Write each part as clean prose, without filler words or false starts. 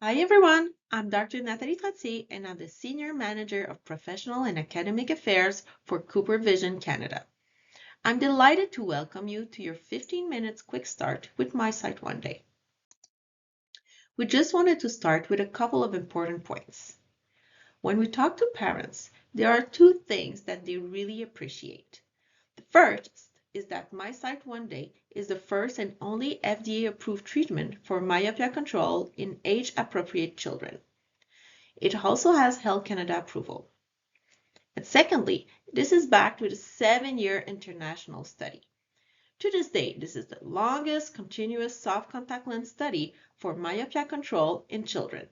Hi everyone, I'm Dr. Nathalie Tratsi and I'm the Senior Manager of Professional and Academic Affairs for CooperVision Canada. I'm delighted to welcome you to your 15 minutes quick start with My Sight One Day. We just wanted to start with a couple of important points. When we talk to parents, there are two things that they really appreciate. The first is that My Sight One Day is the first and only FDA-approved treatment for myopia control in age-appropriate children. It also has Health Canada approval. And secondly, this is backed with a 7-year international study. To this day, this is the longest continuous soft contact lens study for myopia control in children.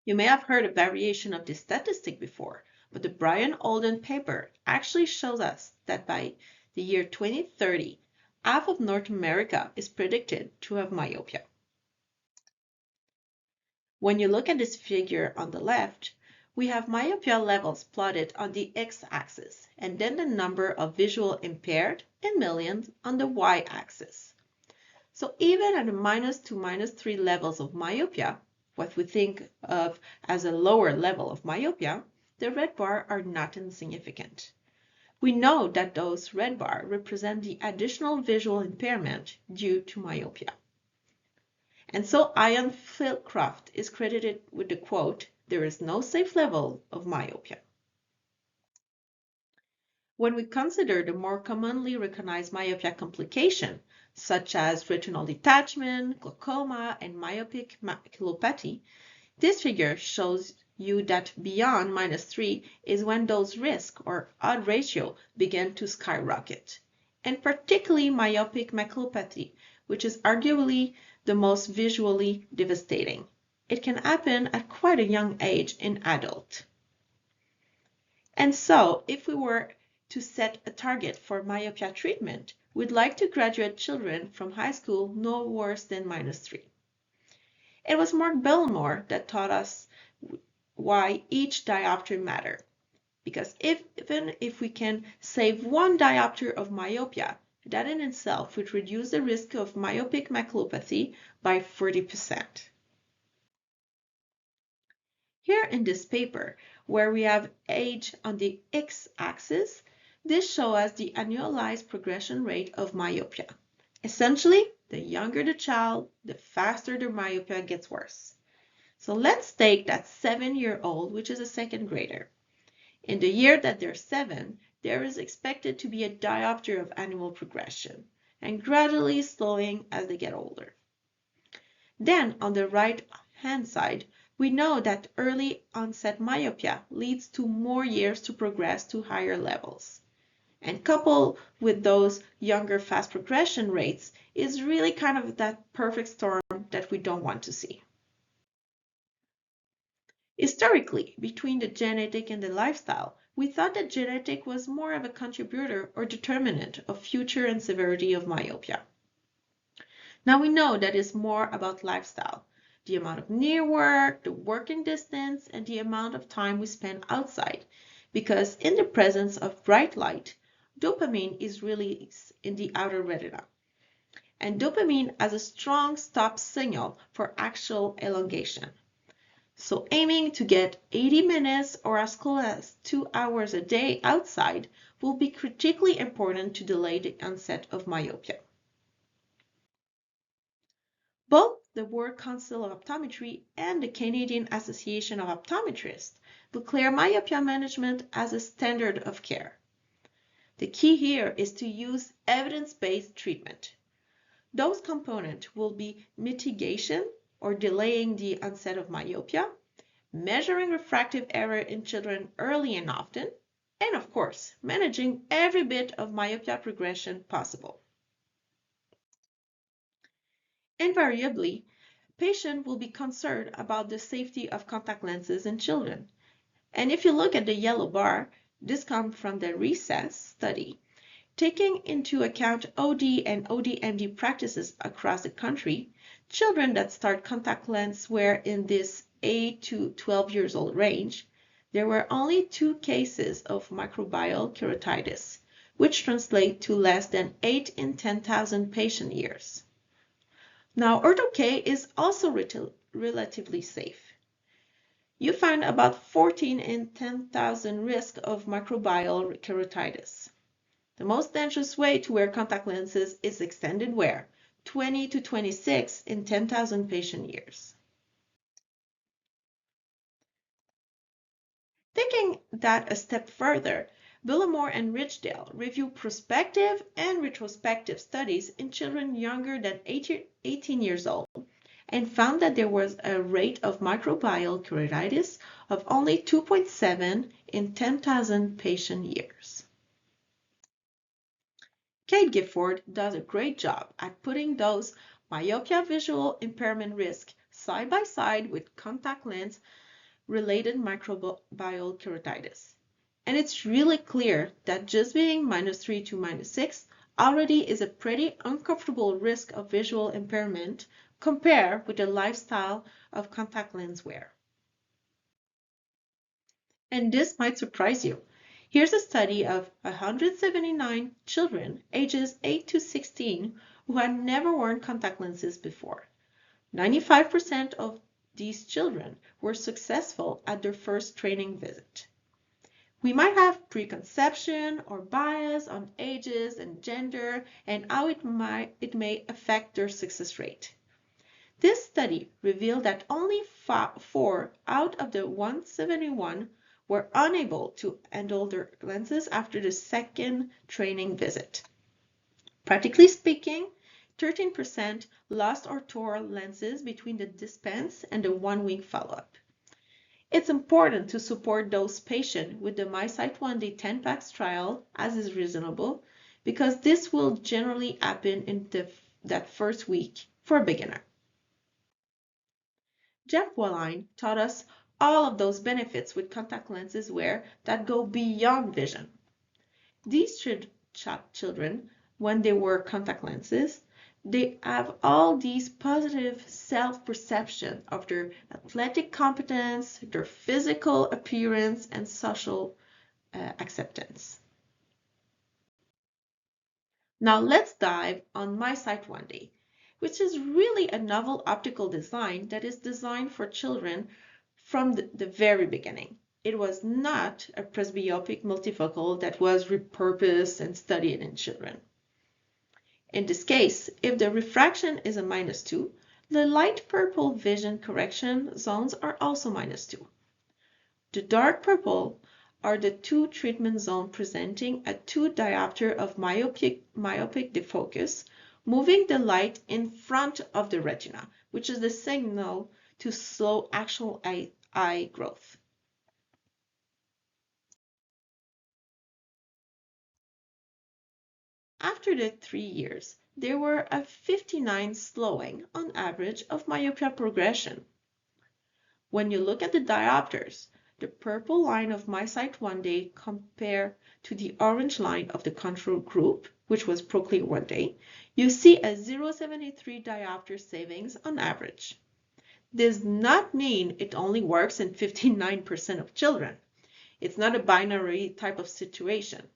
You may have heard a variation of this statistic before, but the Brian Alden paper actually shows us that by the year 2030, half of North America is predicted to have myopia. When you look at this figure on the left, we have myopia levels plotted on the x-axis and then the number of visual impaired in millions on the y-axis. So even at a -2 to -3 levels of myopia, what we think of as a lower level of myopia, the red bar are not insignificant. We know that those red bars represent the additional visual impairment due to myopia. And so Ian Philcroft is credited with the quote, "There is no safe level of myopia." When we consider the more commonly recognized myopia complications, such as retinal detachment, glaucoma, and myopic maculopathy, this figure shows you that beyond -3 is when those risk or odd ratio begin to skyrocket, and particularly myopic maculopathy, which is arguably the most visually devastating. It can happen at quite a young age in adults. And so, if we were to set a target for myopia treatment, we'd like to graduate children from high school no worse than -3. It was Mark Belmore that taught us why each diopter matters. Because even if we can save 1 diopter of myopia, that in itself would reduce the risk of myopic maculopathy by 40%. Here in this paper, where we have age on the x-axis, this shows us the annualized progression rate of myopia. Essentially, the younger the child, the faster the myopia gets worse. So let's take that 7-year-old, which is a second grader. In the year that they're 7, there is expected to be a diopter of annual progression, and gradually slowing as they get older. Then on the right-hand side, we know that early onset myopia leads to more years to progress to higher levels. And coupled with those younger fast progression rates is really kind of that perfect storm that we don't want to see. Historically, between the genetic and the lifestyle, we thought that genetic was more of a contributor or determinant of future and severity of myopia. Now we know that it's more about lifestyle, the amount of near work, the working distance, and the amount of time we spend outside, because in the presence of bright light, dopamine is released in the outer retina. And dopamine has a strong stop signal for axial elongation. So aiming to get 80 minutes or as close as 2 hours a day outside will be critically important to delay the onset of myopia. Both the World Council of Optometry and the Canadian Association of Optometrists declare myopia management as a standard of care. The key here is to use evidence-based treatment. Those components will be mitigation or delaying the onset of myopia, measuring refractive error in children early and often, and of course, managing every bit of myopia progression possible. Invariably, patients will be concerned about the safety of contact lenses in children. And if you look at the yellow bar, this comes from the RECESS study. Taking into account OD and ODMD practices across the country, children that start contact lens wear in this 8 to 12 years old range, there were only 2 cases of microbial keratitis, which translate to less than 8 in 10,000 patient years. Now, ortho-K is also relatively safe. You find about 14 in 10,000 risk of microbial keratitis. The most dangerous way to wear contact lenses is extended wear, 20 to 26 in 10,000 patient years. Taking that a step further, Villamore and Ridgedale review prospective and retrospective studies in children younger than 18 years old and found that there was a rate of microbial keratitis of only 2.7 in 10,000 patient years. Kate Gifford does a great job at putting those myopia visual impairment risk side by side with contact lens related microbial keratitis. And it's really clear that just being -3 to -6 already is a pretty uncomfortable risk of visual impairment compared with the lifestyle of contact lens wear. And this might surprise you. Here's a study of 179 children ages 8 to 16 who had never worn contact lenses before. 95% of these children were successful at their first training visit. We might have preconception or bias on ages and gender and how it may affect their success rate. This study revealed that only 4 out of the 171 were unable to handle their lenses after the second training visit. Practically speaking, 13% lost or tore lenses between the dispense and the 1-week follow-up. It's important to support those patients with the MiSight 1-Day 10-packs trial as is reasonable, because this will generally happen in that first week for a beginner. Jeff Walline taught us all of those benefits with contact lenses wear that go beyond vision. These children, when they wear contact lenses, they have all these positive self-perception of their athletic competence, their physical appearance, and social acceptance. Now let's dive on MiSight 1-Day, which is really a novel optical design that is designed for children from the very beginning. It was not a presbyopic multifocal that was repurposed and studied in children. In this case, if the refraction is a -2, the light purple vision correction zones are also -2. The dark purple are the 2 treatment zones presenting a 2 diopter of myopic defocus, moving the light in front of the retina, which is the signal to slow actual eye growth. After the 3 years, there were a 59 slowing on average of myopia progression. When you look at the diopters, the purple line of MiSight 1-Day compared to the orange line of the control group, which was ProClear 1-Day, you see a 0.73 diopter savings on average. This does not mean it only works in 59% of children. It's not a binary type of situation.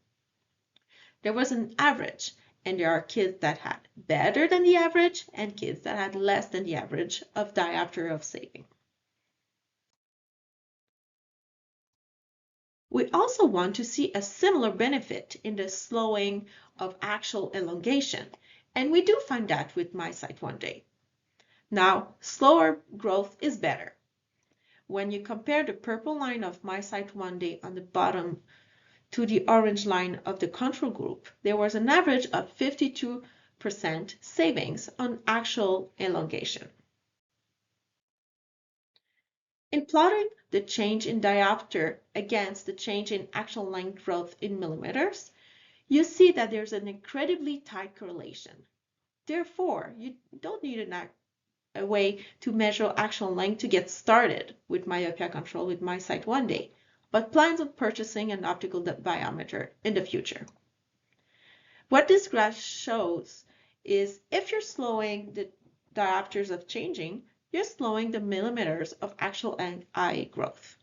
There was an average, and there are kids that had better than the average and kids that had less than the average of diopter of saving. We also want to see a similar benefit in the slowing of actual elongation, and we do find that with MiSight 1-Day. Now, slower growth is better. When you compare the purple line of MiSight 1-Day on the bottom to the orange line of the control group, there was an average of 52% savings on actual elongation. In plotting the change in diopter against the change in actual length growth in millimeters, you see that there's an incredibly tight correlation. Therefore, you don't need a way to measure actual length to get started with myopia control with MiSight 1-Day, but plans on purchasing an optical biometer in the future. What this graph shows is if you're slowing the diopters of changing, you're slowing the millimeters of actual eye growth.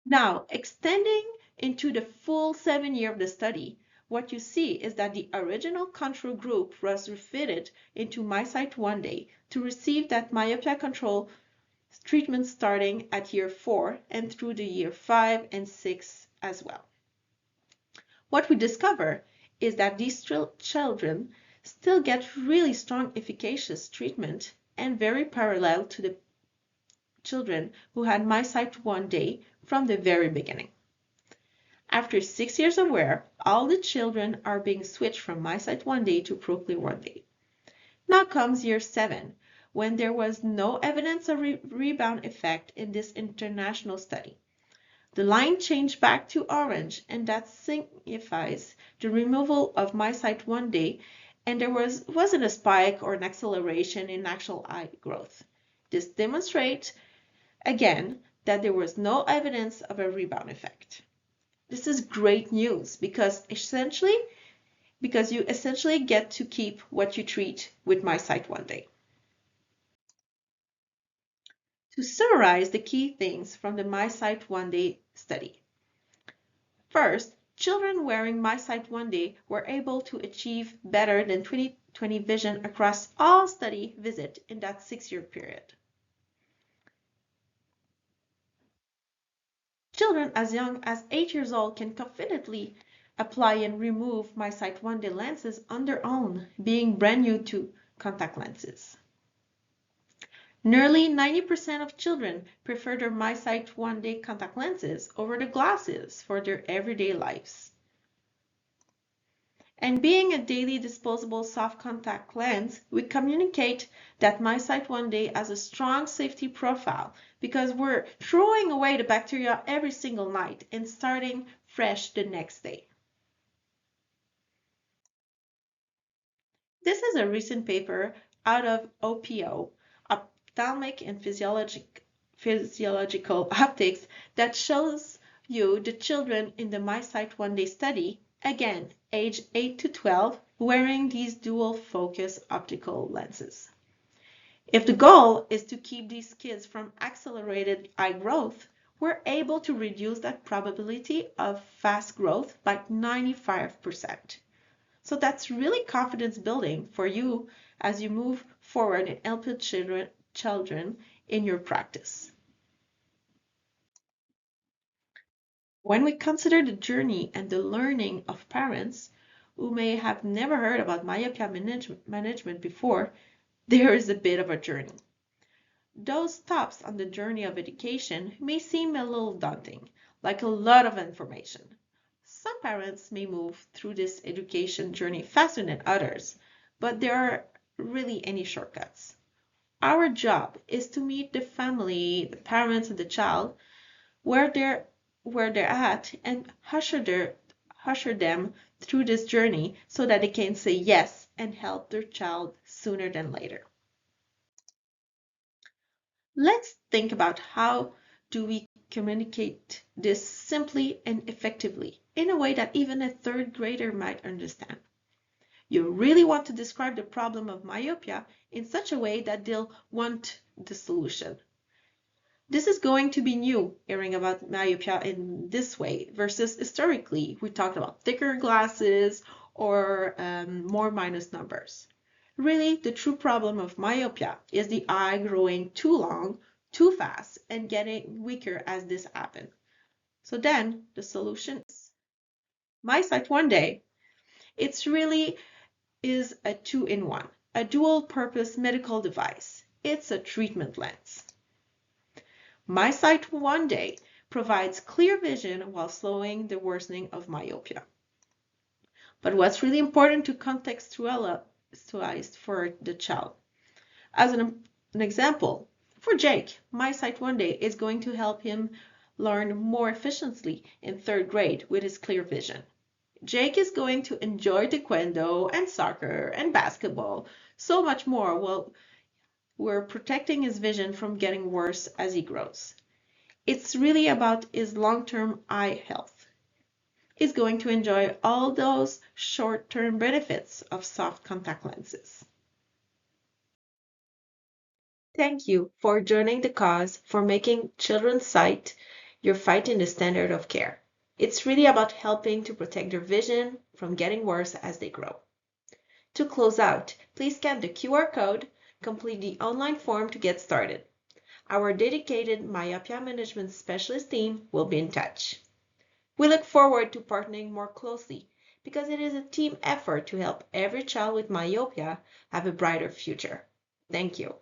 Now, extending into the full 7 years of the study, what you see is that the original control group was refitted into MiSight One Day to receive that myopia control treatment starting at year 4 and through the year 5 and 6 as well. What we discover is that these children still get really strong, efficacious treatment and very parallel to the children who had MiSight One Day from the very beginning. After 6 years of wear, all the children are being switched from MiSight One Day to ProClear One Day. Now comes year 7, when there was no evidence of rebound effect in this international study. The line changed back to orange, and that signifies the removal of MiSight One Day, and there wasn't a spike or an acceleration in actual eye growth. This demonstrates, again, that there was no evidence of a rebound effect. This is great news because you essentially get to keep what you treat with MiSight One Day. To summarize the key things from the MiSight One Day study. First, children wearing MiSight One Day were able to achieve better than 20/20 vision across all study visits in that 6-year period. Children as young as 8 years old can confidently apply and remove MiSight One Day lenses on their own, being brand new to contact lenses. Nearly 90% of children prefer their MiSight One Day contact lenses over the glasses for their everyday lives. And being a daily disposable soft contact lens, we communicate that MiSight One Day has a strong safety profile because we're throwing away the bacteria every single night and starting fresh the next day. This is a recent paper out of OPO, Ophthalmic and Physiological Optics, that shows you the children in the MiSight One Day study, again, age 8 to 12, wearing these dual focus optical lenses. If the goal is to keep these kids from accelerated eye growth, we're able to reduce that probability of fast growth by 95%. So that's really confidence building for you as you move forward and help your children in your practice. When we consider the journey and the learning of parents who may have never heard about myopia management before, there is a bit of a journey. Those stops on the journey of education may seem a little daunting, like a lot of information. Some parents may move through this education journey faster than others, but there are really any shortcuts. Our job is to meet the family, the parents, and the child where they're at and usher them through this journey so that they can say yes and help their child sooner than later. Let's think about how do we communicate this simply and effectively in a way that even a third grader might understand. You really want to describe the problem of myopia in such a way that they'll want the solution. This is going to be new, hearing about myopia in this way versus historically we talked about thicker glasses or more minus numbers. Really, the true problem of myopia is the eye growing too long, too fast, and getting weaker as this happens. So then the solution is MiSight One Day. It's really is a 2-in-1, a dual-purpose medical device. It's a treatment lens. MiSight One Day provides clear vision while slowing the worsening of myopia. But what's really important to contextualize for the child. As an example, for Jake, MiSight One Day is going to help him learn more efficiently in 3rd grade with his clear vision. Jake is going to enjoy taekwondo and soccer and basketball so much more while we're protecting his vision from getting worse as he grows. It's really about his long-term eye health. Is going to enjoy all those short-term benefits of soft contact lenses. Thank you for joining the cause for making children's sight your fight in the standard of care. It's really about helping to protect their vision from getting worse as they grow. To close out, please scan the QR code, complete the online form to get started. Our dedicated myopia management specialist team will be in touch. We look forward to partnering more closely because it is a team effort to help every child with myopia have a brighter future. Thank you.